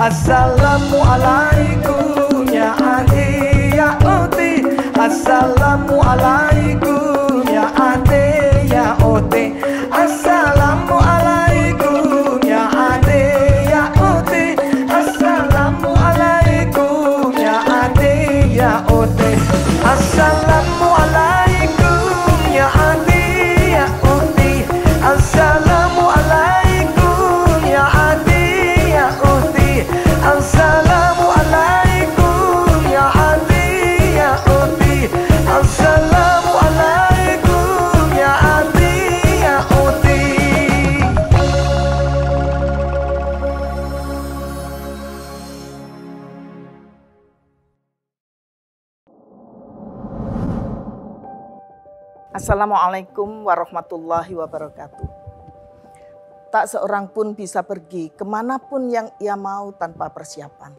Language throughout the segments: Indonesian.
Assalamualaikum ya ade ya ote. Assalamualaikum ya ade ya ote. Assalamualaikum ya ade ya ote. Assalamualaikum ya ade ya ote. Assalamualaikum ya ade ya ote. Assalamualaikum ya ade ya ote. Assalamualaikum ya ade ya ote. Assalamualaikum ya ade ya ote. Assalamualaikum warahmatullahi wabarakatuh. Tak seorang pun bisa pergi kemanapun yang ia mau tanpa persiapan.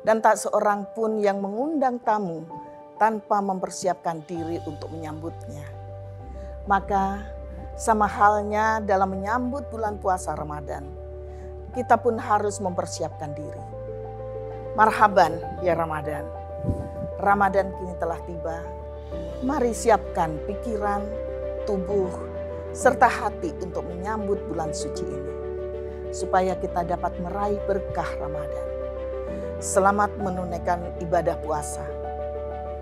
Dan tak seorang pun yang mengundang tamu tanpa mempersiapkan diri untuk menyambutnya. Maka sama halnya dalam menyambut bulan puasa Ramadan, kita pun harus mempersiapkan diri. Marhaban ya Ramadan. Ramadan kini telah tiba. Mari siapkan pikiran, tubuh, serta hati untuk menyambut bulan suci ini. Supaya kita dapat meraih berkah Ramadan. Selamat menunaikan ibadah puasa.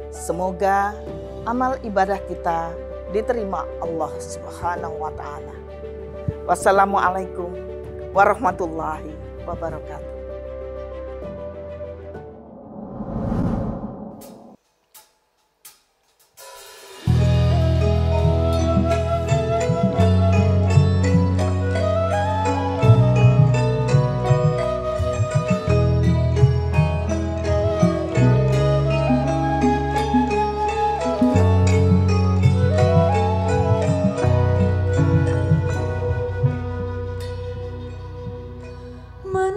Semoga amal ibadah kita diterima Allah Subhanahu wa Ta'ala. Wassalamualaikum warahmatullahi wabarakatuh. من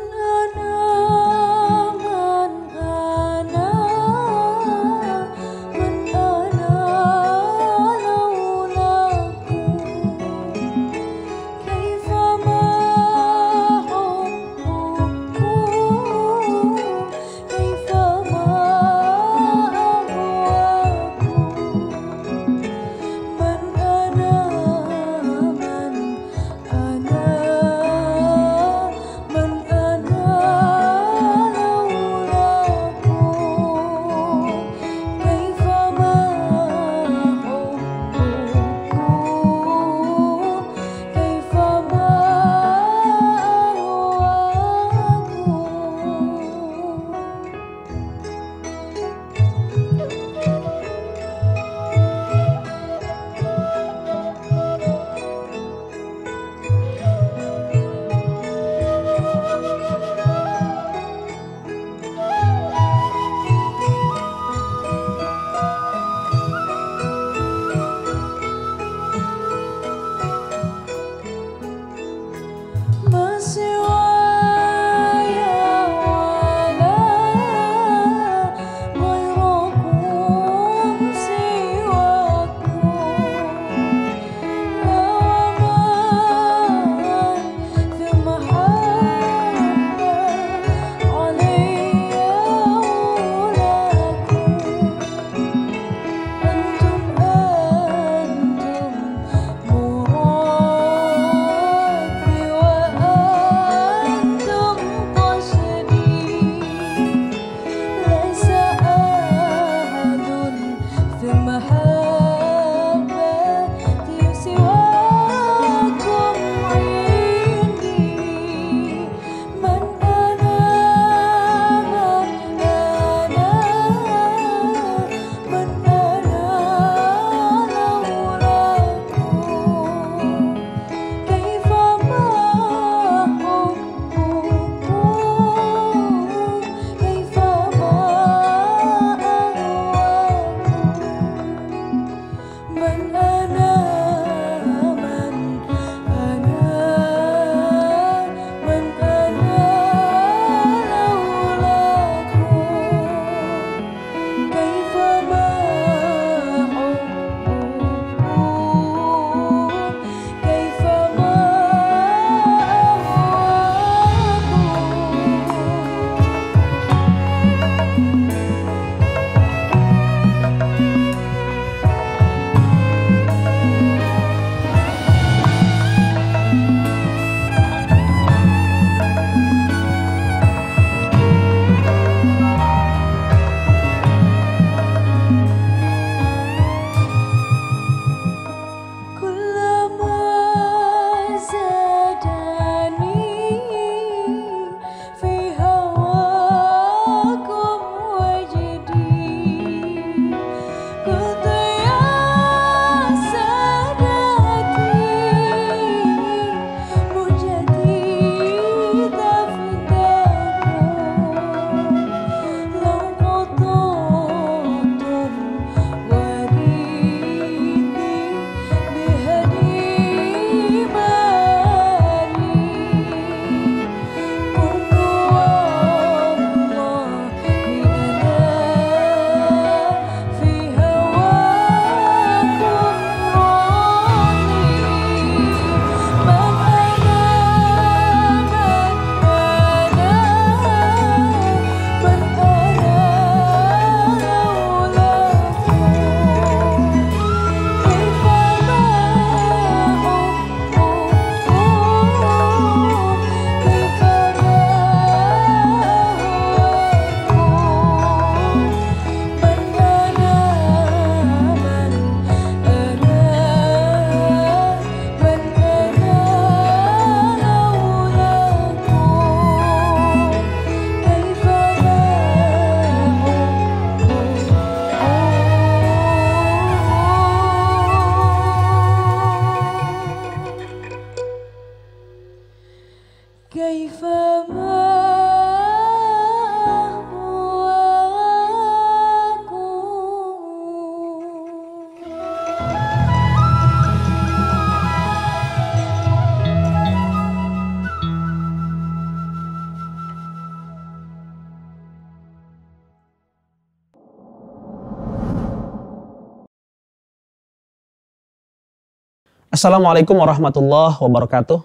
Assalamualaikum warahmatullahi wabarakatuh.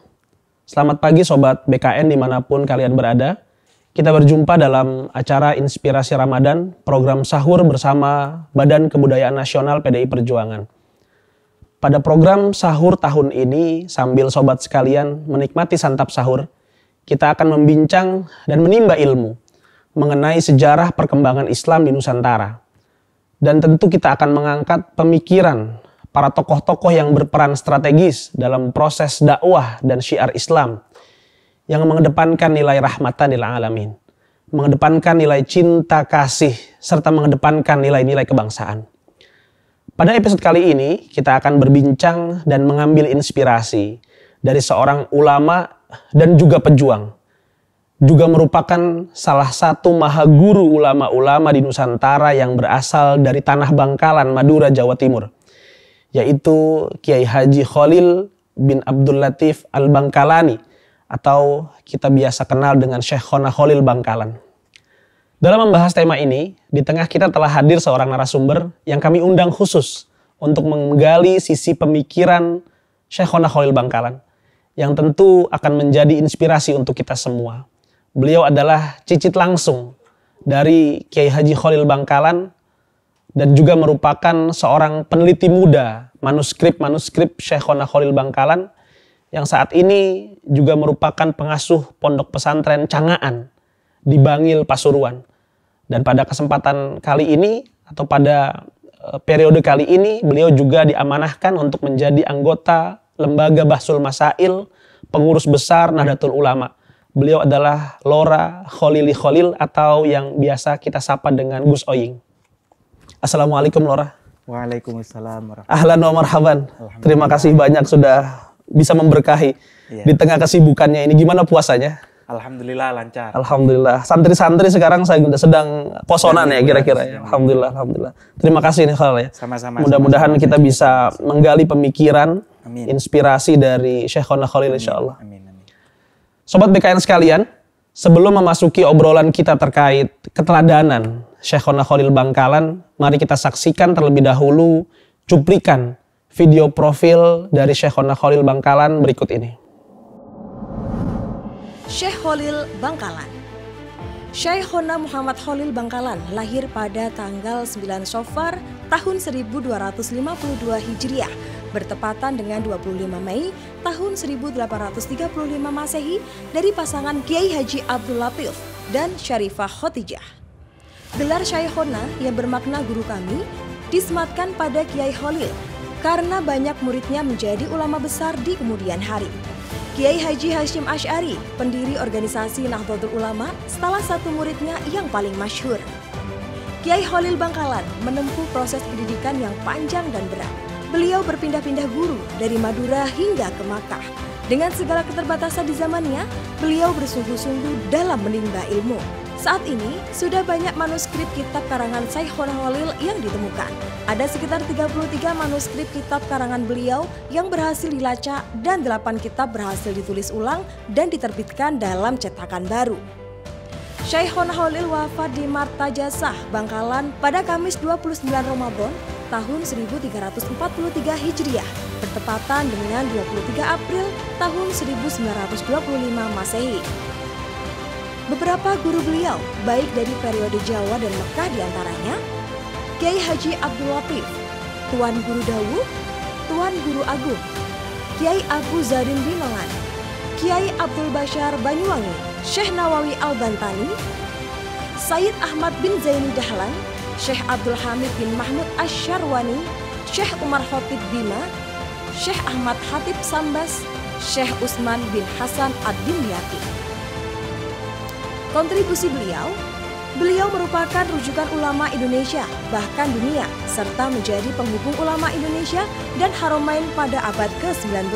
Selamat pagi Sobat BKN dimanapun kalian berada. Kita berjumpa dalam acara Inspirasi Ramadan, program sahur bersama Badan Kebudayaan Nasional PDI Perjuangan. Pada program sahur tahun ini, sambil sobat sekalian menikmati santap sahur, kita akan membincang dan menimba ilmu mengenai sejarah perkembangan Islam di Nusantara. Dan tentu kita akan mengangkat pemikiran para tokoh-tokoh yang berperan strategis dalam proses dakwah dan syiar Islam yang mengedepankan nilai rahmatan lil alamin, mengedepankan nilai cinta kasih, serta mengedepankan nilai-nilai kebangsaan. Pada episode kali ini, kita akan berbincang dan mengambil inspirasi dari seorang ulama dan juga pejuang. Juga merupakan salah satu mahaguru ulama-ulama di Nusantara yang berasal dari tanah Bangkalan, Madura, Jawa Timur, yaitu Kiai Haji Khalil bin Abdul Latif Al-Bangkalani, atau kita biasa kenal dengan Syekhona Khalil Bangkalan. Dalam membahas tema ini, di tengah kita telah hadir seorang narasumber yang kami undang khusus untuk menggali sisi pemikiran Syekhona Khalil Bangkalan, yang tentu akan menjadi inspirasi untuk kita semua. Beliau adalah cicit langsung dari Kiai Haji Khalil Bangkalan dan juga merupakan seorang peneliti muda manuskrip Syekhona Khalil Bangkalan yang saat ini juga merupakan pengasuh pondok pesantren Cangaan di Bangil, Pasuruan. Dan pada kesempatan kali ini atau pada periode kali ini beliau juga diamanahkan untuk menjadi anggota Lembaga Bahsul Masail, pengurus besar Nahdlatul Ulama. Beliau adalah Lora Khalili Khalil atau yang biasa kita sapa dengan Gus Oying. Assalamualaikum Lora. Waalaikumsalam. Ahlan wa marhaban. Terima kasih banyak sudah bisa memberkahi di tengah kesibukannya ini. Gimana puasanya? Alhamdulillah lancar. Alhamdulillah. Santri-santri sekarang sedang posonan ya kira-kira ya. Alhamdulillah. Terima kasih nih Khalil ya. Sama-sama. Mudah-mudahan kita bisa menggali pemikiran, Amin. Inspirasi dari Syekhona Khalil insyaallah. Amin. Sobat BKN sekalian, sebelum memasuki obrolan kita terkait keteladanan Syekhona Khalil Bangkalan, mari kita saksikan terlebih dahulu cuplikan video profil dari Syekhona Khalil Bangkalan berikut ini. Syekh Khalil Bangkalan. Syekhona Muhammad Khalil Bangkalan lahir pada tanggal 9 Syawal tahun 1252 Hijriah, bertepatan dengan 25 Mei tahun 1835 Masehi dari pasangan Kiai Haji Abdul Latif dan Syarifah Khotijah. Gelar Syekhona yang bermakna guru kami disematkan pada Kiai Khalil karena banyak muridnya menjadi ulama besar di kemudian hari. Kiai Haji Hashim Asy'ari, pendiri organisasi Nahdlatul Ulama, salah satu muridnya yang paling masyhur. Kiai Khalil Bangkalan menempuh proses pendidikan yang panjang dan berat. Beliau berpindah-pindah guru dari Madura hingga ke Makkah. Dengan segala keterbatasan di zamannya, beliau bersungguh-sungguh dalam menimba ilmu. Saat ini, sudah banyak manuskrip kitab karangan Syekhona Khalil yang ditemukan. Ada sekitar 33 manuskrip kitab karangan beliau yang berhasil dilacak dan 8 kitab berhasil ditulis ulang dan diterbitkan dalam cetakan baru. Syekhona Khalil wafat di Martajasah, Bangkalan pada Kamis 29 Ramadan tahun 1343 Hijriah, bertepatan dengan 23 April tahun 1925 Masehi. Beberapa guru beliau, baik dari periode Jawa dan Mekah diantaranya, Kiai Haji Abdul Latif, Tuan Guru Dawud, Tuan Guru Agung, Kiai Abu Zarin Binongan, Kiai Abdul Bashar Banyuwangi, Syekh Nawawi Al-Bantani, Sayyid Ahmad bin Zaini Dahlan, Syekh Abdul Hamid bin Mahmud Asy-Syarwani, Syekh Umar Khotib Bima, Syekh Ahmad Hatib Sambas, Syekh Utsman bin Hasan Ad-Dimyati. Kontribusi beliau merupakan rujukan ulama Indonesia, bahkan dunia, serta menjadi penghubung ulama Indonesia dan Haramain pada abad ke-19.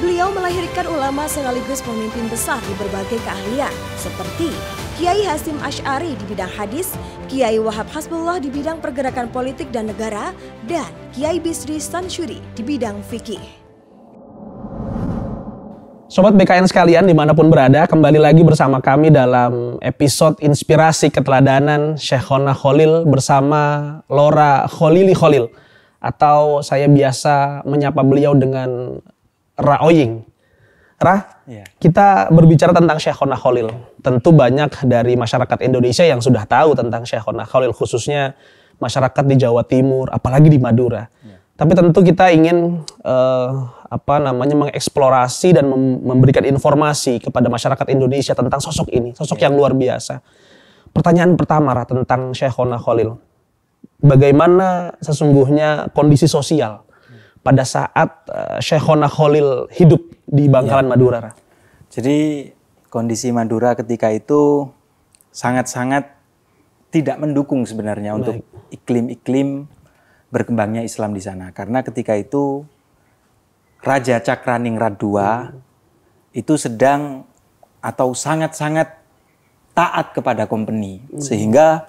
Beliau melahirkan ulama sekaligus pemimpin besar di berbagai keahlian, seperti Kiai Hashim Asy'ari di bidang hadis, Kiai Wahab Hasbullah di bidang pergerakan politik dan negara, dan Kiai Bisri Sansyuri di bidang fikih. Sobat BKN sekalian dimanapun berada, kembali lagi bersama kami dalam episode Inspirasi Keteladanan Syekhona Khalil bersama Lora Khalili Khalil atau saya biasa menyapa beliau dengan Ra Oying. Ra, Iya. kita berbicara tentang Syekhona Khalil. Tentu banyak dari masyarakat Indonesia yang sudah tahu tentang Syekhona Khalil, khususnya masyarakat di Jawa Timur, apalagi di Madura. Tapi tentu kita ingin mengeksplorasi dan memberikan informasi kepada masyarakat Indonesia tentang sosok ini, sosok yang luar biasa. Pertanyaan pertama, Ra, tentang Syekhona Khalil. Bagaimana sesungguhnya kondisi sosial pada saat Syekhona Khalil hidup di Bangkalan, Madura, Ra? Jadi kondisi Madura ketika itu sangat-sangat tidak mendukung sebenarnya untuk iklim-iklim berkembangnya Islam di sana. Karena ketika itu Raja Cakraningrat II itu sedang atau sangat-sangat taat kepada Company. Sehingga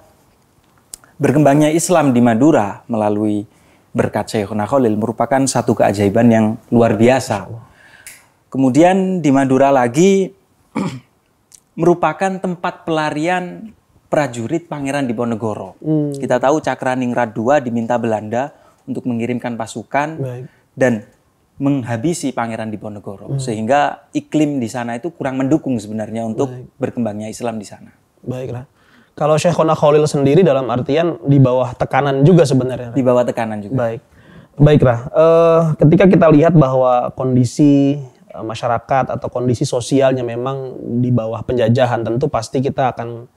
berkembangnya Islam di Madura melalui berkat Syekhona Khalil merupakan satu keajaiban yang luar biasa. Kemudian di Madura lagi merupakan tempat pelarian prajurit Pangeran Diponegoro. Kita tahu Cakraningrat II diminta Belanda untuk mengirimkan pasukan dan menghabisi Pangeran Diponegoro. Sehingga iklim di sana itu kurang mendukung sebenarnya untuk berkembangnya Islam di sana. Baiklah. Kalau Syekhona Khalil sendiri dalam artian di bawah tekanan juga sebenarnya. Di bawah tekanan juga. Baiklah. Ketika kita lihat bahwa kondisi masyarakat atau kondisi sosialnya memang di bawah penjajahan, tentu pasti kita akan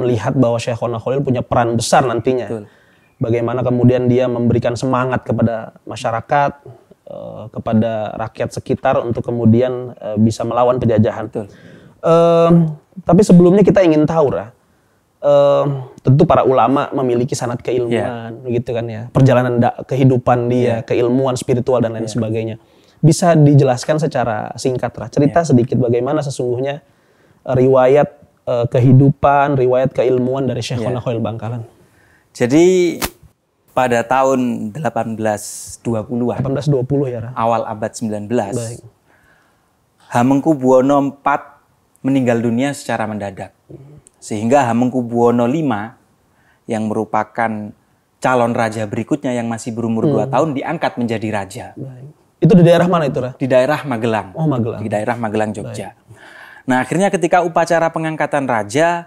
melihat bahwa Syekhona Khalil punya peran besar nantinya. Betul. Bagaimana kemudian dia memberikan semangat kepada masyarakat, kepada rakyat sekitar untuk kemudian bisa melawan penjajahan. Betul. Tapi sebelumnya kita ingin tahu, Ra. Tentu para ulama memiliki sanad keilmuan, gitu kan ya. Perjalanan kehidupan dia, keilmuan spiritual dan lain sebagainya. Bisa dijelaskan secara singkat, Ra. Cerita sedikit bagaimana sesungguhnya riwayat kehidupan, riwayat keilmuan dari Syekhona Khalil Bangkalan. Jadi pada tahun 1820-an, 1820 ya, Ra. awal abad 19, Baik. Hamengkubuwono IV meninggal dunia secara mendadak. Sehingga Hamengkubuwono V yang merupakan calon raja berikutnya yang masih berumur 2 tahun diangkat menjadi raja. Baik. Itu di daerah mana itu, Ra? Di daerah Magelang. Oh, Magelang. Di daerah Magelang, Jogja. Nah, akhirnya ketika upacara pengangkatan raja,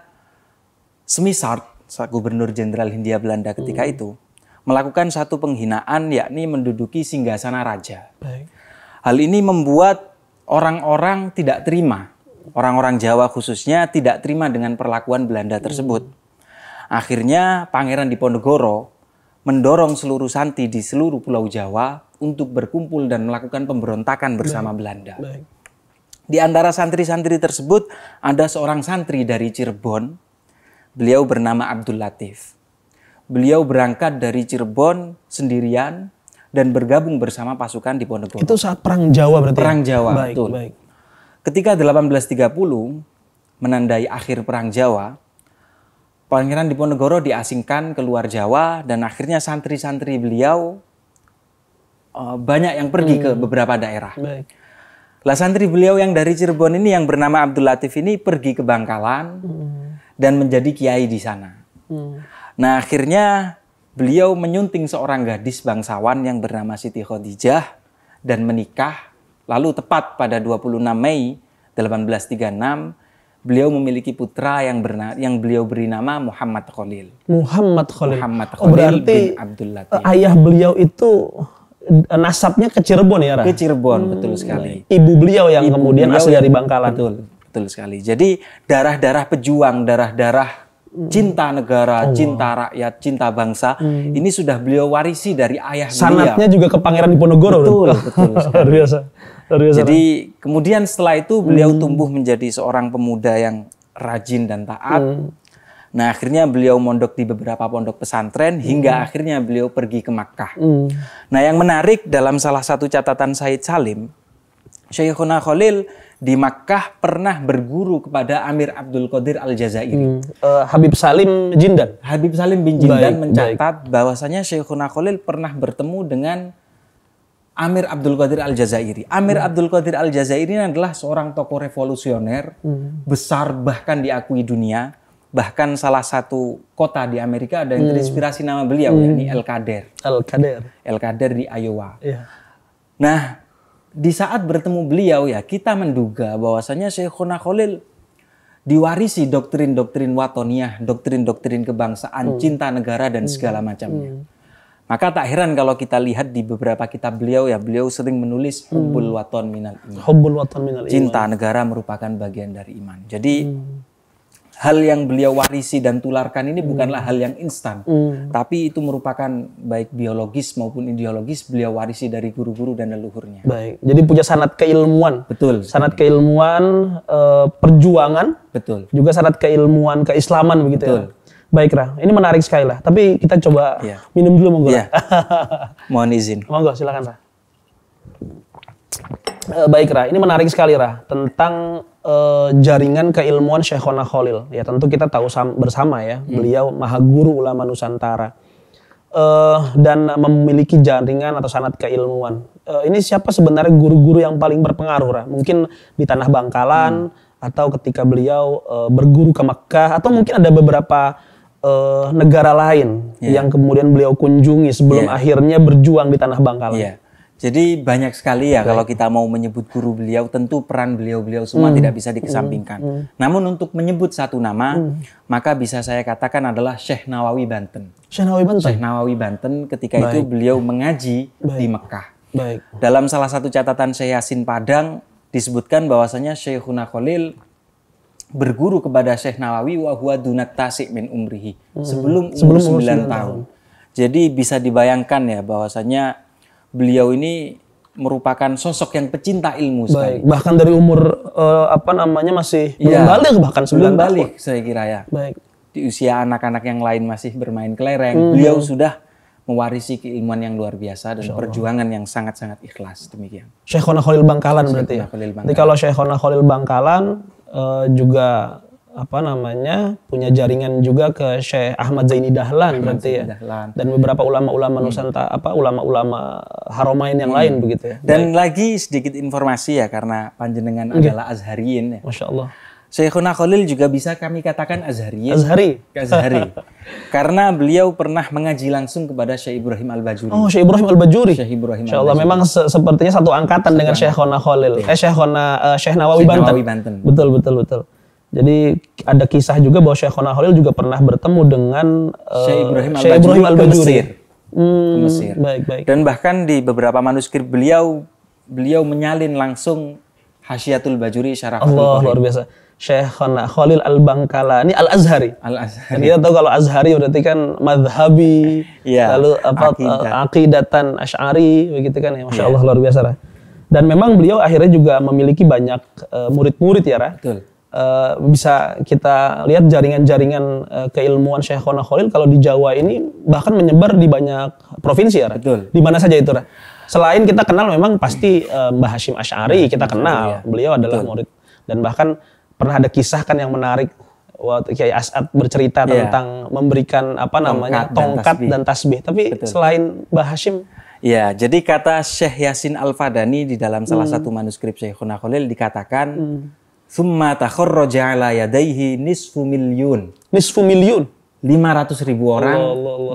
Smithard, Gubernur Jenderal Hindia Belanda ketika itu, melakukan satu penghinaan, yakni menduduki singgasana raja. Baik. Hal ini membuat orang-orang tidak terima. Orang-orang Jawa khususnya tidak terima dengan perlakuan Belanda tersebut. Akhirnya Pangeran Diponegoro mendorong seluruh santi di seluruh Pulau Jawa untuk berkumpul dan melakukan pemberontakan bersama Belanda. Baik. Di antara santri-santri tersebut ada seorang santri dari Cirebon. Beliau bernama Abdul Latif. Beliau berangkat dari Cirebon sendirian dan bergabung bersama pasukan Diponegoro. Itu saat perang Jawa berarti. Perang Jawa, baik, betul. Baik. Ketika 1830 menandai akhir Perang Jawa, Pangeran Diponegoro diasingkan keluar Jawa dan akhirnya santri-santri beliau banyak yang pergi ke beberapa daerah. Baik. Lah santri beliau yang dari Cirebon ini yang bernama Abdul Latif ini pergi ke Bangkalan dan menjadi kiai di sana. Nah akhirnya beliau menyunting seorang gadis bangsawan yang bernama Siti Khadijah dan menikah. Lalu tepat pada 26 Mei 1836 beliau memiliki putra yang beliau beri nama Muhammad Khalil. Muhammad Khalil. Muhammad Oh, Khalil berarti bin Abdul Latif. ayah beliau itu nasabnya ke Cirebon ya, Ra? Ke Cirebon, betul sekali. Ibu beliau yang Ibu kemudian beliau asli dari Bangkalan. Betul sekali. Jadi darah-darah pejuang, darah-darah cinta negara, cinta rakyat, cinta bangsa, ini sudah beliau warisi dari ayah beliau. Sanatnya juga ke Pangeran Diponegoro. Betul sekali. Luar biasa. Luar biasa. Jadi kemudian setelah itu beliau tumbuh menjadi seorang pemuda yang rajin dan taat. Nah akhirnya beliau mondok di beberapa pondok pesantren hingga akhirnya beliau pergi ke Makkah. Nah yang menarik dalam salah satu catatan Said Salim, Syekhona Khalil di Makkah pernah berguru kepada Amir Abdul Qadir Al-Jazairi. Habib Salim Jindan. Habib Salim bin Jindan Baik, mencatat bahwasanya Syekhona Khalil pernah bertemu dengan Amir Abdul Qadir Al-Jazairi. Amir Abdul Qadir Al-Jazairi adalah seorang tokoh revolusioner besar bahkan diakui dunia. bahkan salah satu kota di Amerika ada yang terinspirasi nama beliau, yakni El Kader. El Kader di Iowa. Iya. Nah, di saat bertemu beliau ya kita menduga bahwasanya Syekhona Khalil diwarisi doktrin-doktrin watoniyah, doktrin-doktrin kebangsaan, cinta negara dan segala macamnya. Maka tak heran kalau kita lihat di beberapa kitab beliau ya, beliau sering menulis hubbul waton minal iman. Hubbul waton minal iman. Cinta negara merupakan bagian dari iman. Jadi hal yang beliau warisi dan tularkan ini bukanlah hal yang instan, tapi itu merupakan baik biologis maupun ideologis beliau warisi dari guru-guru dan leluhurnya. Baik, jadi punya sanad keilmuan. Betul. Sanad keilmuan, perjuangan. Betul. Juga sanad keilmuan keislaman begitu. Betul. Ya. Baik Ra, ini menarik sekali lah. Tapi kita coba minum dulu monggo. Iya. Mohon izin. Monggo silakan Ra. Baik Ra, ini menarik sekali Ra tentang jaringan keilmuan Syekhona Khalil. Ya tentu kita tahu bersama ya, beliau maha guru ulama Nusantara. Dan memiliki jaringan atau sanad keilmuan. Ini siapa sebenarnya guru-guru yang paling berpengaruh Ra? Mungkin di Tanah Bangkalan atau ketika beliau berguru ke Mekkah atau mungkin ada beberapa negara lain yang kemudian beliau kunjungi sebelum akhirnya berjuang di Tanah Bangkalan. Jadi banyak sekali ya kalau kita mau menyebut guru beliau, tentu peran beliau-beliau semua tidak bisa dikesampingkan. Namun untuk menyebut satu nama, maka bisa saya katakan adalah Syekh Nawawi Banten. Syekh Nawawi Banten? Syekh Nawawi Banten ketika itu beliau mengaji di Mekah. Baik. Dalam salah satu catatan Syekh Yasin Padang disebutkan bahwasanya Syekhuna Khalil berguru kepada Syekh Nawawi wa huwa dunat tasik min umrihi. Sebelum umur 9 tahun. Jadi bisa dibayangkan ya bahwasanya beliau ini merupakan sosok yang pecinta ilmu sekali. Bahkan dari umur masih belum balik, bahkan 9 belum tahun. balik saya kira ya. Baik. Di usia anak-anak yang lain masih bermain kelereng, beliau sudah mewarisi keilmuan yang luar biasa dan perjuangan yang sangat-sangat ikhlas demikian. Syekhona Khalil Bangkalan berarti ya. Jadi kalau Syekhona Khalil Bangkalan juga punya jaringan juga ke Syekh Ahmad Zaini Dahlan berarti ya. Dan beberapa ulama-ulama Nusantara, ulama-ulama Haramain yang lain begitu ya. Dan lagi sedikit informasi ya karena panjenengan adalah Azhariyin ya. Masya Allah. Syekhuna Khalil juga bisa kami katakan Azhariyin. Azhari. Karena beliau pernah mengaji langsung kepada Syekh Ibrahim Al-Bajuri. Oh, Syekh Ibrahim Al-Bajuri. Syekh Ibrahim Masya Allah, memang sepertinya satu angkatan dengan Syekhona Khalil. Syekh Nawawi Banten. Betul. Jadi ada kisah juga bahwa Syekhona Khalil juga pernah bertemu dengan Syekh Ibrahim Al-Bajuri ke Mesir. Baik. Dan bahkan di beberapa manuskrip beliau menyalin langsung Hasyiatul Bajuri syarah Allah luar biasa. Syekhona Khalil Al-Bangkalani Al-Azhari. Dan kita tahu kalau Azhari berarti kan madhabi, lalu aqidatan Asy'ari begitu kan ya. Masya Allah luar biasa. Dan memang beliau akhirnya juga memiliki banyak murid-murid ya Ra. Betul. Bisa kita lihat jaringan-jaringan keilmuan Syekhona Khalil kalau di Jawa ini bahkan menyebar di banyak provinsi ya Ra. Betul. Di mana saja itu Ra. Selain kita kenal memang pasti Mbah Hasyim Asy'ari kita kenal. Beliau adalah murid. Dan bahkan pernah ada kisah kan yang menarik waktu Kiai As'ad bercerita tentang memberikan tongkat dan tasbih. Tapi selain Mbah Hasyim, ya, jadi kata Syekh Yasin Al-Fadani di dalam salah satu manuskrip Syekhuna Khalil dikatakan summa takharraja ala yadaihi nisfu milyun. 500.000 orang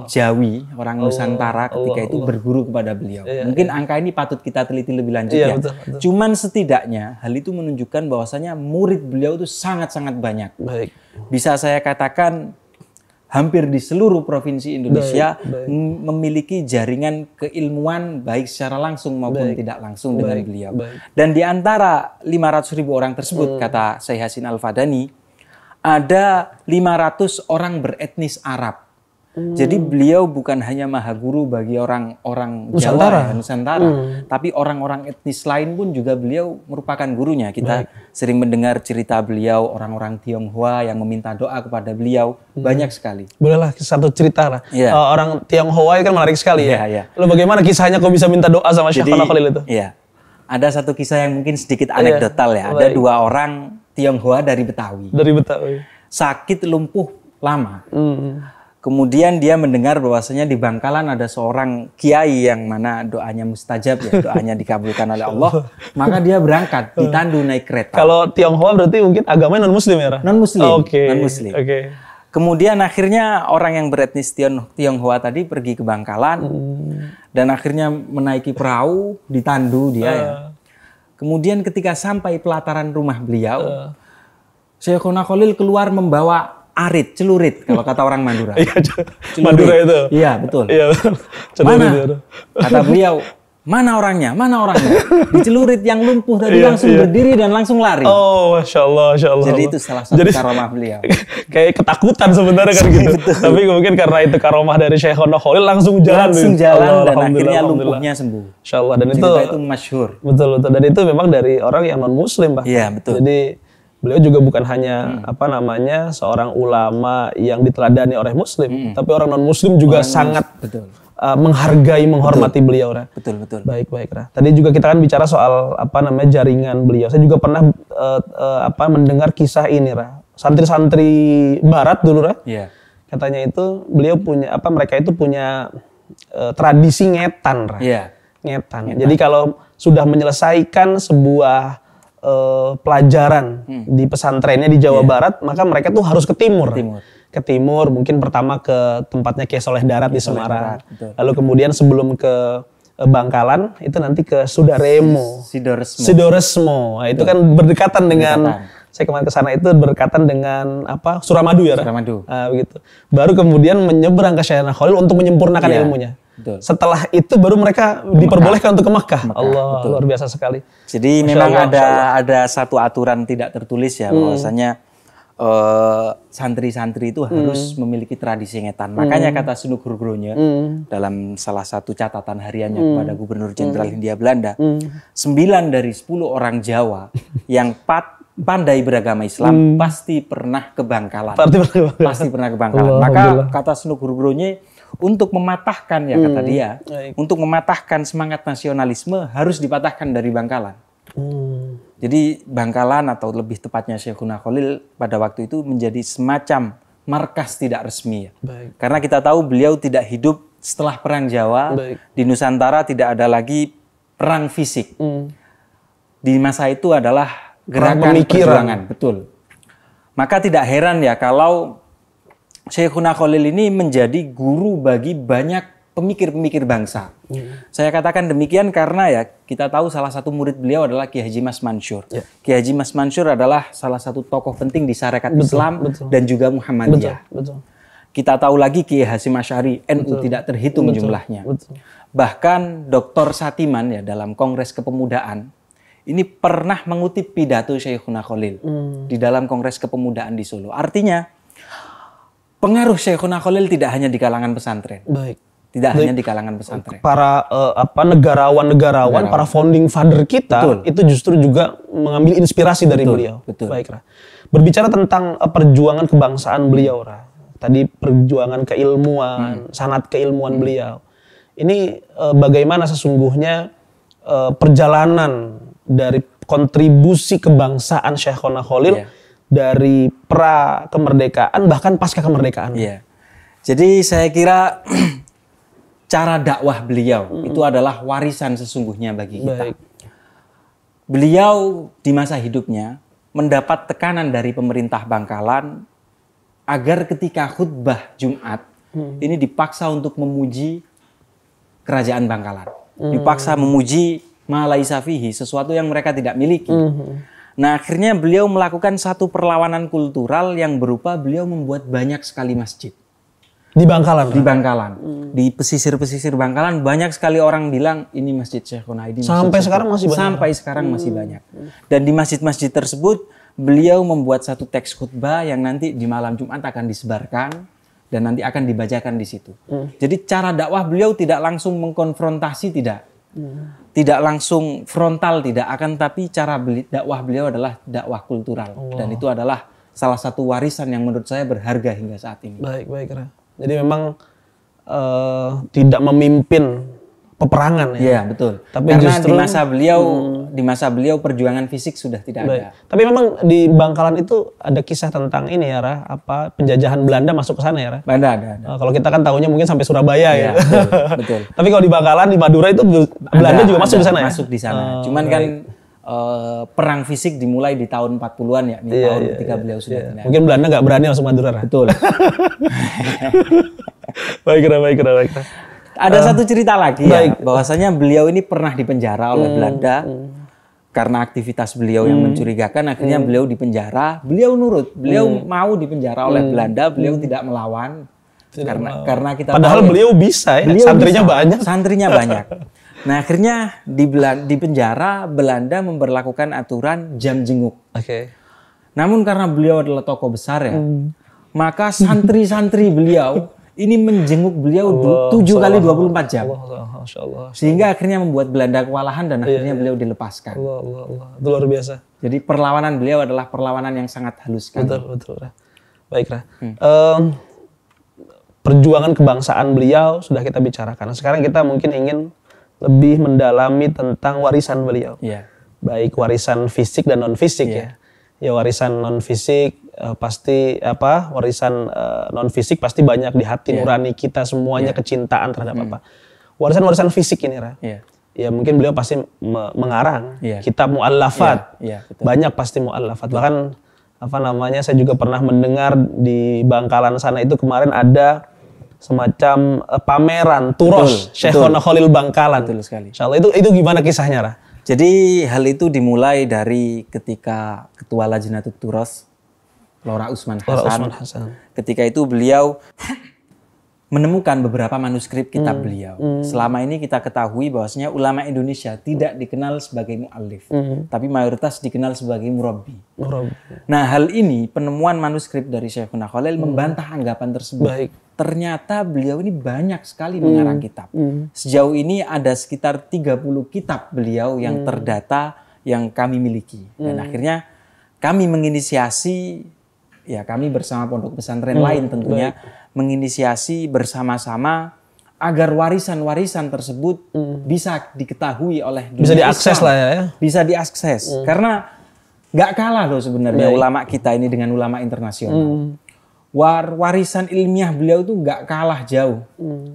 Jawi, orang Nusantara ketika itu berguru kepada beliau. Mungkin angka ini patut kita teliti lebih lanjut ya. Betul. Cuman setidaknya hal itu menunjukkan bahwasanya murid beliau itu sangat-sangat banyak. Baik. Bisa saya katakan hampir di seluruh provinsi Indonesia memiliki jaringan keilmuan baik secara langsung maupun tidak langsung dengan beliau. Dan di antara 500.000 orang tersebut kata Syekh Yasin Al-Fadani ada 500 orang beretnis Arab. Jadi beliau bukan hanya maha guru bagi orang-orang Jawa, Nusantara, tapi orang-orang etnis lain pun juga beliau merupakan gurunya. Kita sering mendengar cerita beliau, orang-orang Tionghoa yang meminta doa kepada beliau, banyak sekali. Bolehlah satu cerita lah. Orang Tionghoa kan menarik sekali ya. Lalu bagaimana kisahnya kok bisa minta doa sama Syekhona Khalil itu? Iya. Ada satu kisah yang mungkin sedikit anekdotal ya. Ada 2 orang Tionghoa dari Betawi. Dari Betawi. Sakit lumpuh lama. Kemudian dia mendengar bahwasanya di Bangkalan ada seorang kiai yang mana doanya mustajab ya, doanya dikabulkan oleh Allah. Maka dia berangkat ditandu naik kereta. Kalau Tionghoa berarti mungkin agamanya non muslim ya? Non muslim. Oke. Non muslim. Oke. Kemudian akhirnya orang yang beretnis Tionghoa tadi pergi ke Bangkalan dan akhirnya menaiki perahu ditandu dia ya. Kemudian ketika sampai pelataran rumah beliau, Syekhuna Khalil keluar membawa arit, celurit kalau kata orang Madura. Iya, Madura itu. Iya, betul. Iya. Mana? Kata beliau, mana orangnya? Mana orangnya? Di celurit yang lumpuh tadi langsung berdiri dan langsung lari. Oh, Masya Allah, Masya Allah. Jadi itu salah satu karomah beliau. Kayak ketakutan sebenarnya kan gitu. Tapi mungkin karena itu karomah dari Syekhuna Khalil langsung jalan. Langsung jalan Allah, dan akhirnya lumpuhnya sembuh. Masya Allah. Dan itu masyhur. Betul. Dan itu memang dari orang yang non muslim, Pak. Iya, betul. Jadi beliau juga bukan hanya seorang ulama yang diteladani oleh muslim, tapi orang non muslim juga sangat menghargai, menghormati beliau. Betul. Baik, Ra. Tadi juga kita kan bicara soal jaringan beliau. Saya juga pernah mendengar kisah ini, Ra. Santri-santri barat dulu, Ra. Iya. Katanya itu beliau punya mereka itu punya tradisi ngetan, Ra. Iya. Ngetan. Jadi kalau sudah menyelesaikan sebuah pelajaran di pesantrennya di Jawa Barat, maka mereka tuh harus ke timur. Ke timur, mungkin pertama ke tempatnya Kiai Soleh Darat di Semarang. Lalu kemudian sebelum ke Bangkalan, itu nanti ke Sudaremo. Sidoresmo. Nah, itu kan berdekatan dengan, saya kemarin ke sana itu berdekatan dengan Suramadu ya? Suramadu. Nah, begitu. Baru kemudian menyeberang ke Syekhuna Khalil untuk menyempurnakan ilmunya. Betul. Setelah itu baru mereka diperbolehkan untuk ke Makkah. Allah, betul. luar biasa sekali. Jadi memang ada satu aturan tidak tertulis ya, bahwasanya santri-santri itu harus memiliki tradisi ngetan. Makanya kata Sunuk Hurgronya dalam salah satu catatan hariannya kepada Gubernur Jenderal Hindia Belanda, 9 dari 10 orang Jawa yang pandai beragama Islam pasti pernah ke Bangkalan. Pasti pernah ke Bangkalan. Maka kata Sunuk Hurgronya, untuk mematahkan ya kata dia, untuk mematahkan semangat nasionalisme harus dipatahkan dari Bangkalan. Jadi Bangkalan atau lebih tepatnya Syekhuna Khalil pada waktu itu menjadi semacam markas tidak resmi ya. Karena kita tahu beliau tidak hidup setelah Perang Jawa. Di Nusantara tidak ada lagi perang fisik. Di masa itu adalah gerakan perjuangan. Betul. Maka tidak heran ya kalau Syekhuna Khalil ini menjadi guru bagi banyak pemikir-pemikir bangsa. Saya katakan demikian karena ya kita tahu salah satu murid beliau adalah Kiai Haji Mas Mansur. Kiai Haji Mas Mansur adalah salah satu tokoh penting di Sarekat Islam dan juga Muhammadiyah. Kita tahu lagi Kiai Hasyim Asy'ari, NU tidak terhitung jumlahnya. Bahkan Dr. Satiman ya dalam Kongres Kepemudaan ini pernah mengutip pidato Syekhuna Khalil di dalam Kongres Kepemudaan di Solo. Artinya pengaruh Syekhuna Khalil tidak hanya di kalangan pesantren. Tidak hanya di kalangan pesantren. Para negarawan, para founding father kita itu justru juga mengambil inspirasi dari beliau. Baik, Ra. Berbicara tentang perjuangan kebangsaan beliau, Ra. Tadi perjuangan keilmuan, sanad keilmuan beliau. Ini bagaimana sesungguhnya perjalanan dari kontribusi kebangsaan Syekhuna Khalil dari pra kemerdekaan bahkan pasca kemerdekaan. Jadi saya kira cara dakwah beliau itu adalah warisan sesungguhnya bagi kita. Beliau di masa hidupnya mendapat tekanan dari pemerintah Bangkalan agar ketika khutbah Jumat ini dipaksa untuk memuji kerajaan Bangkalan. Dipaksa memuji ma laisa fihi, sesuatu yang mereka tidak miliki. Nah, akhirnya beliau melakukan satu perlawanan kultural yang berupa beliau membuat banyak sekali masjid. Di Bangkalan? Di Bangkalan. Di pesisir-pesisir Bangkalan banyak sekali orang bilang ini Masjid Syekhuna. Sampai sekarang masih banyak? Sampai sekarang masih banyak. Dan di masjid-masjid tersebut beliau membuat satu teks khutbah yang nanti di malam Jumat akan disebarkan dan nanti akan dibacakan di situ. Jadi cara dakwah beliau tidak langsung mengkonfrontasi, tidak langsung frontal, tidak, akan tapi cara dakwah beliau adalah dakwah kultural. Dan itu adalah salah satu warisan yang menurut saya berharga hingga saat ini. Baik, Ra. Jadi memang tidak memimpin peperangan ya. Iya, betul. Tapi karena justru di masa beliau perjuangan fisik sudah tidak baik. ada. Tapi memang di Bangkalan itu ada kisah tentang ini ya, Ra, apa penjajahan Belanda masuk ke sana ya, Ra? Ada. Kalau kita kan tahunya mungkin sampai Surabaya ya. Betul. Tapi kalau di Bangkalan, di Madura itu Belanda juga masuk di sana ya? Masuk di sana. Cuman kan perang fisik dimulai di tahun 40-an ya, tahun ketika beliau sudah tidak. Mungkin Belanda nggak berani masuk Madura, Ra? Betul. Baik. Ada satu cerita lagi ya, bahwasanya beliau ini pernah dipenjara oleh Belanda karena aktivitas beliau yang mencurigakan. Akhirnya beliau dipenjara, beliau nurut, beliau mau dipenjara oleh Belanda, beliau tidak melawan. Karena kita padahal tahu, beliau bisa ya, beliau santrinya bisa, banyak. Santrinya banyak. Nah akhirnya di penjara Belanda memberlakukan aturan jam jenguk. Oke. Namun karena beliau adalah tokoh besar ya, maka santri-santri beliau ini menjenguk beliau 7 kali 24 jam. Allah. Sehingga akhirnya membuat Belanda kewalahan dan akhirnya beliau dilepaskan. Allah. Itu luar biasa. Jadi perlawanan beliau adalah perlawanan yang sangat halus sekali. Betul. Ra. Baik, Ra. Perjuangan kebangsaan beliau sudah kita bicarakan. Sekarang kita mungkin ingin lebih mendalami tentang warisan beliau. Iya. Baik warisan fisik dan non fisik ya. Ya warisan non fisik pasti warisan non fisik pasti banyak di hati nurani kita semuanya, kecintaan terhadap apa. Warisan fisik ini, Ra. Ya mungkin beliau pasti mengarang kitab muallafat. Banyak pasti muallafat. Bahkan saya juga pernah mendengar di Bangkalan sana itu kemarin ada semacam pameran turos Syekhona Khalil Bangkalan. Betul sekali. Insyaallah itu gimana kisahnya, Ra? Jadi hal itu dimulai dari ketika Ketua Lajnatut Turos Lora Usman Hasan. Ketika itu beliau menemukan beberapa manuskrip kitab beliau. Selama ini kita ketahui bahwasanya ulama Indonesia tidak dikenal sebagai muallif, tapi mayoritas dikenal sebagai murabbi. Nah, hal ini penemuan manuskrip dari Syekhuna Khalil membantah anggapan tersebut. Baik. Ternyata beliau ini banyak sekali mengarang kitab. Sejauh ini ada sekitar 30 kitab beliau yang terdata yang kami miliki. Dan akhirnya kami menginisiasi, ya kami bersama pondok pesantren lain tentunya, menginisiasi bersama-sama agar warisan-warisan tersebut bisa diketahui oleh dunia bisa diakses Islam. lah ya. Bisa diakses. Karena gak kalah loh sebenarnya ulama kita ini dengan ulama internasional. Warisan ilmiah beliau itu gak kalah jauh.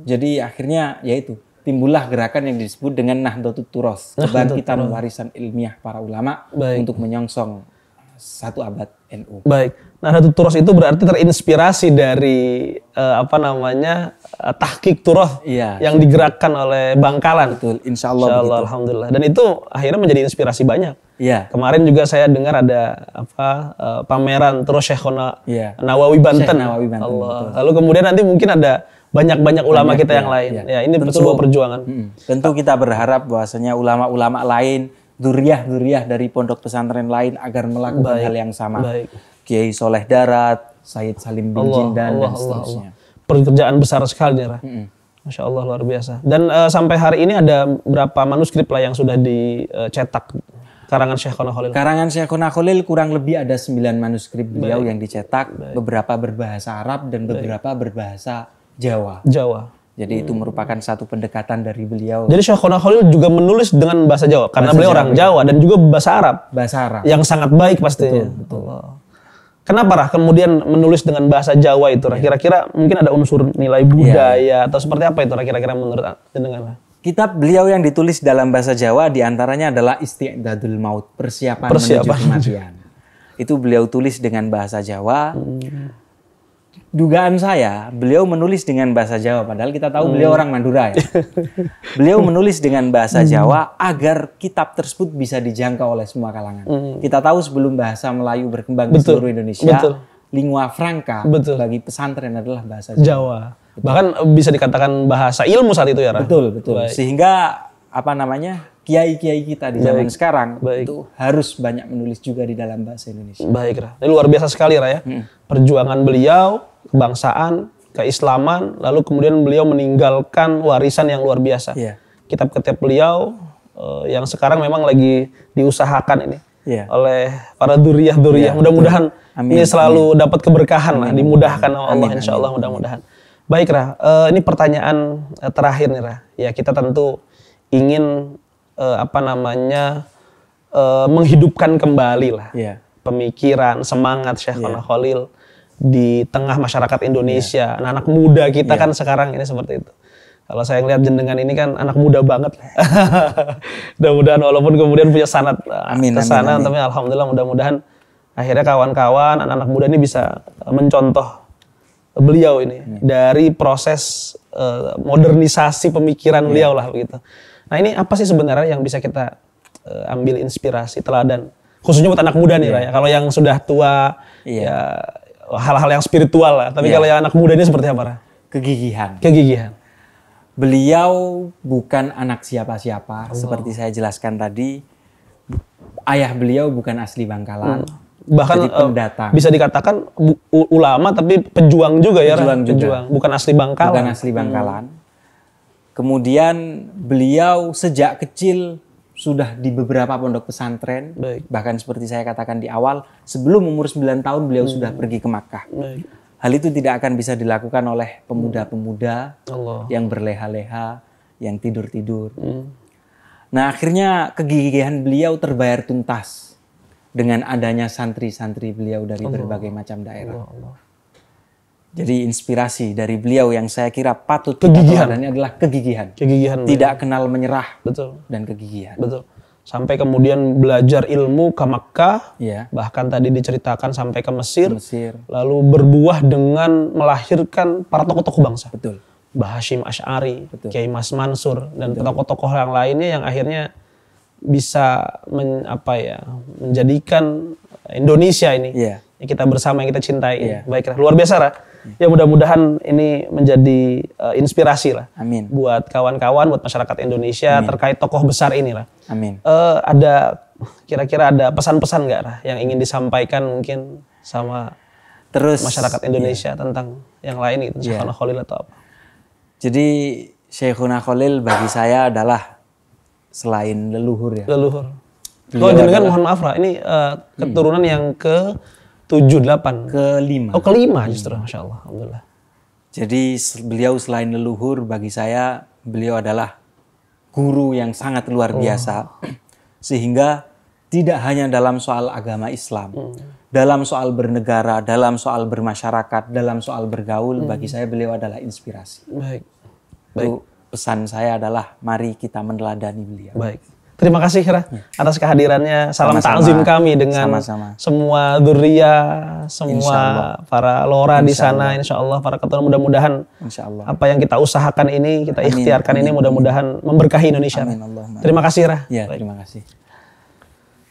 Jadi akhirnya yaitu timbullah gerakan yang disebut dengan Nahdlatul Turos, kebangkitan warisan ilmiah para ulama untuk menyongsong satu abad NU. Baik. Nahdlatul Turos itu berarti terinspirasi dari tahqiq turoth yang digerakkan oleh Bangkalan. Betul, insya Allah begitu. Alhamdulillah. Dan itu akhirnya menjadi inspirasi banyak. Iya. Kemarin juga saya dengar ada pameran Turoth Syekhona Nawawi Banten. Nawawi Banten. Allah. Lalu kemudian nanti mungkin ada banyak kita yang lain. Ya, ini sebuah perjuangan. Tentu kita berharap bahwasanya ulama-ulama lain, dzurriyyah dari pondok pesantren lain agar melakukan hal yang sama. Kiai Soleh Darat, Sayyid Salim bin Jindan dan seterusnya. Pekerjaan besar sekali, Ra. Masya Allah, luar biasa. Dan sampai hari ini ada berapa manuskrip lah yang sudah dicetak karangan Syekhona Khalil? Karangan Syekhona Khalil kurang lebih ada 9 manuskrip beliau yang dicetak, beberapa berbahasa Arab dan beberapa berbahasa Jawa. Jadi itu merupakan satu pendekatan dari beliau. Jadi Syekhona Khalil juga menulis dengan bahasa Jawa karena beliau orang Jawa dan juga bahasa Arab. Bahasa Arab. Yang sangat baik pastinya. Betul. Kenapa, Ra, kemudian menulis dengan bahasa Jawa itu, Ra? Kira-kira mungkin ada unsur nilai budaya atau seperti apa itu, Ra, kira-kira menurut jenengan? Kitab beliau yang ditulis dalam bahasa Jawa diantaranya adalah Isti'dadul Maut, persiapan menuju kematian. Itu beliau tulis dengan bahasa Jawa. Dugaan saya, beliau menulis dengan bahasa Jawa, padahal kita tahu beliau orang Madura ya. Beliau menulis dengan bahasa Jawa agar kitab tersebut bisa dijangkau oleh semua kalangan. Kita tahu sebelum bahasa Melayu berkembang di seluruh Indonesia, lingua franca bagi pesantren adalah bahasa Jawa. Bahkan bisa dikatakan bahasa ilmu saat itu ya, Ra? Betul. Sehingga kiai-kiai kita di zaman sekarang itu harus banyak menulis juga di dalam bahasa Indonesia. Baik, Ra. Ini luar biasa sekali, Ra, ya. Perjuangan beliau, kebangsaan, keislaman, lalu kemudian beliau meninggalkan warisan yang luar biasa. Kitab-kitab beliau yang sekarang memang lagi diusahakan ini oleh para dzurriyyah. Mudah-mudahan ini selalu dapat keberkahan lah, dimudahkan oleh Allah, insya Allah mudah-mudahan. Baik, Ra, ini pertanyaan terakhir nih, Ra. Ya, kita tentu ingin menghidupkan kembali lah Iya. pemikiran, semangat Syekhona Khalil di tengah masyarakat Indonesia. Anak-anak muda kita kan sekarang ini seperti itu. Kalau saya ngeliat jenengan ini kan anak muda banget. Mudah-mudahan walaupun kemudian punya sanad ke sana, tapi alhamdulillah mudah-mudahan akhirnya kawan-kawan anak-anak muda ini bisa mencontoh beliau ini dari proses modernisasi pemikiran beliau lah begitu. Nah, ini apa sih sebenarnya yang bisa kita ambil inspirasi, teladan khususnya buat anak muda nih Raya. Kalau yang sudah tua ya hal-hal yang spiritual lah, tapi kalau yang anak muda ini seperti apa, Ra? Kegigihan. Beliau bukan anak siapa-siapa, seperti saya jelaskan tadi. Ayah beliau bukan asli Bangkalan, bahkan bisa dikatakan ulama tapi pejuang juga ya, pejuang. Bukan asli Bangkalan. Kemudian beliau sejak kecil sudah di beberapa pondok pesantren, bahkan seperti saya katakan di awal, sebelum umur 9 tahun beliau sudah pergi ke Makkah. Hal itu tidak akan bisa dilakukan oleh pemuda-pemuda yang berleha-leha, yang tidur-tidur. Nah, akhirnya kegigihan beliau terbayar tuntas dengan adanya santri-santri beliau dari berbagai macam daerah. Jadi inspirasi dari beliau yang saya kira patut kita teladani adalah kegigihan. Tidak kenal menyerah. Dan kegigihan. Sampai kemudian belajar ilmu ke Makkah, bahkan tadi diceritakan sampai ke Mesir, lalu berbuah dengan melahirkan para tokoh-tokoh bangsa. Mbah Hashim Asy'ari, Kiai Mas Mansur, dan tokoh-tokoh yang lainnya yang akhirnya bisa menjadikan Indonesia ini yang kita bersama, yang kita cintai. Baiklah, luar biasa, Ra. Ya mudah-mudahan ini menjadi inspirasi lah buat kawan-kawan, buat masyarakat Indonesia terkait tokoh besar ini lah. Ada kira-kira ada pesan-pesan nggak Ra yang ingin disampaikan mungkin sama masyarakat Indonesia tentang yang lain gitu, Syekhona Khalil atau apa? Jadi Syekhona Khalil bagi saya adalah selain leluhur ya. Jenengan mohon maaf Ra, ini keturunan yang ke 7-8. Kelima justru, Masya Allah. Alhamdulillah. Jadi beliau selain leluhur, bagi saya beliau adalah guru yang sangat luar biasa. Sehingga tidak hanya dalam soal agama Islam, dalam soal bernegara, dalam soal bermasyarakat, dalam soal bergaul, bagi saya beliau adalah inspirasi. Itu pesan saya adalah mari kita meneladani beliau. Terima kasih Ra atas kehadirannya. Salam ta'zim kami dengan semua dzurriyyah, semua para lora di sana, insya Allah para ketua. Mudah-mudahan apa yang kita usahakan ini, kita ikhtiarkan ini mudah-mudahan memberkahi Indonesia. Terima kasih Ra. Terima kasih.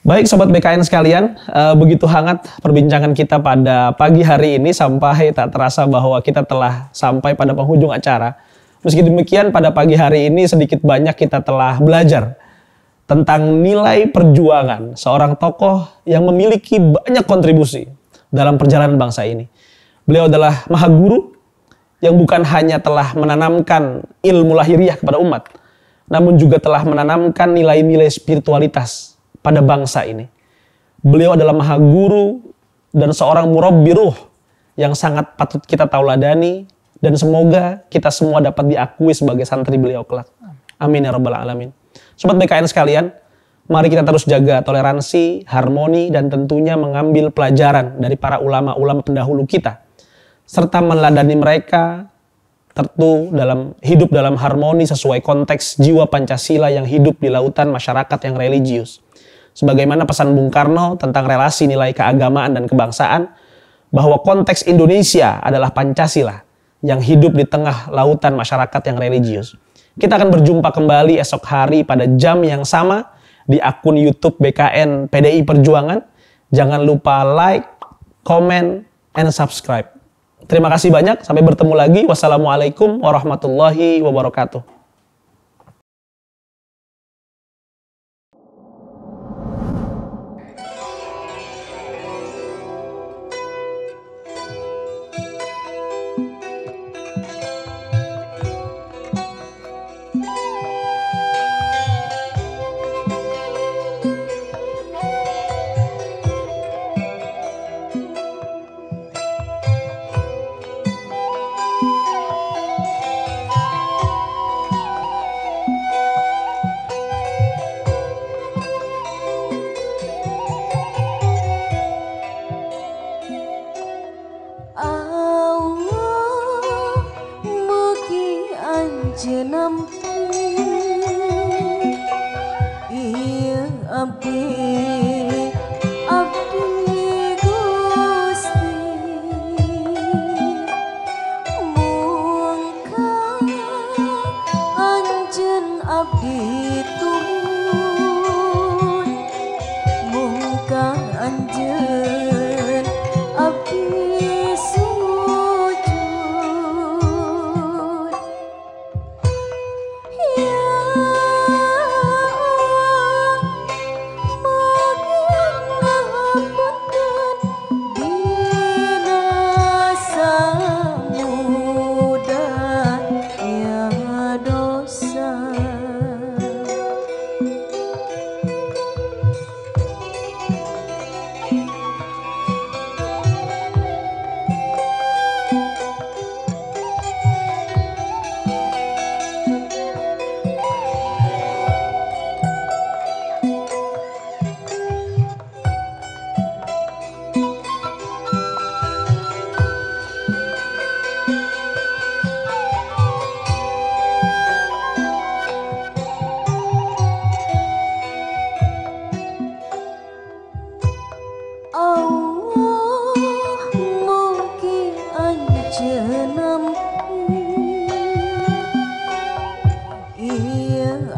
Baik Sobat BKN sekalian, begitu hangat perbincangan kita pada pagi hari ini sampai tak terasa bahwa kita telah sampai pada penghujung acara. Meski demikian pada pagi hari ini sedikit banyak kita telah belajar tentang nilai perjuangan seorang tokoh yang memiliki banyak kontribusi dalam perjalanan bangsa ini. Beliau adalah maha guru yang bukan hanya telah menanamkan ilmu lahiriah kepada umat, namun juga telah menanamkan nilai-nilai spiritualitas pada bangsa ini. Beliau adalah maha guru dan seorang murabbi ruh yang sangat patut kita tauladani, dan semoga kita semua dapat diakui sebagai santri beliau kelak. Amin ya rabbal alamin. Sobat BKN sekalian, mari kita terus jaga toleransi, harmoni, dan tentunya mengambil pelajaran dari para ulama-ulama pendahulu kita, serta meneladani mereka tentu hidup dalam harmoni sesuai konteks jiwa Pancasila yang hidup di lautan masyarakat yang religius. Sebagaimana pesan Bung Karno tentang relasi nilai keagamaan dan kebangsaan, bahwa konteks Indonesia adalah Pancasila yang hidup di tengah lautan masyarakat yang religius. Kita akan berjumpa kembali esok hari pada jam yang sama di akun YouTube BKN PDI Perjuangan. Jangan lupa like, comment, and subscribe. Terima kasih banyak. Sampai bertemu lagi. Wassalamualaikum warahmatullahi wabarakatuh. abdi Gusti mungkang anjeun abdi tumun mungkang anjeun abdi sujud ya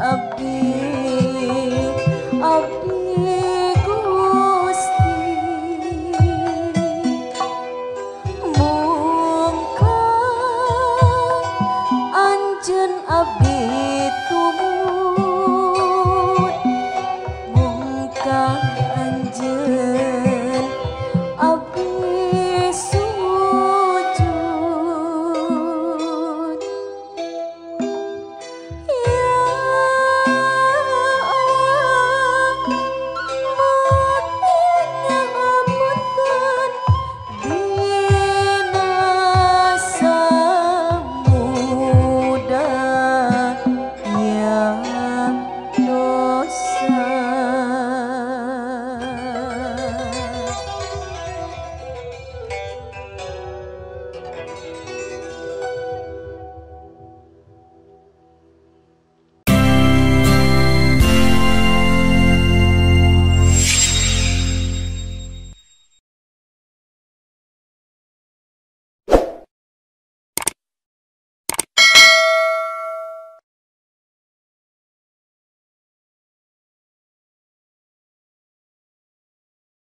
abdi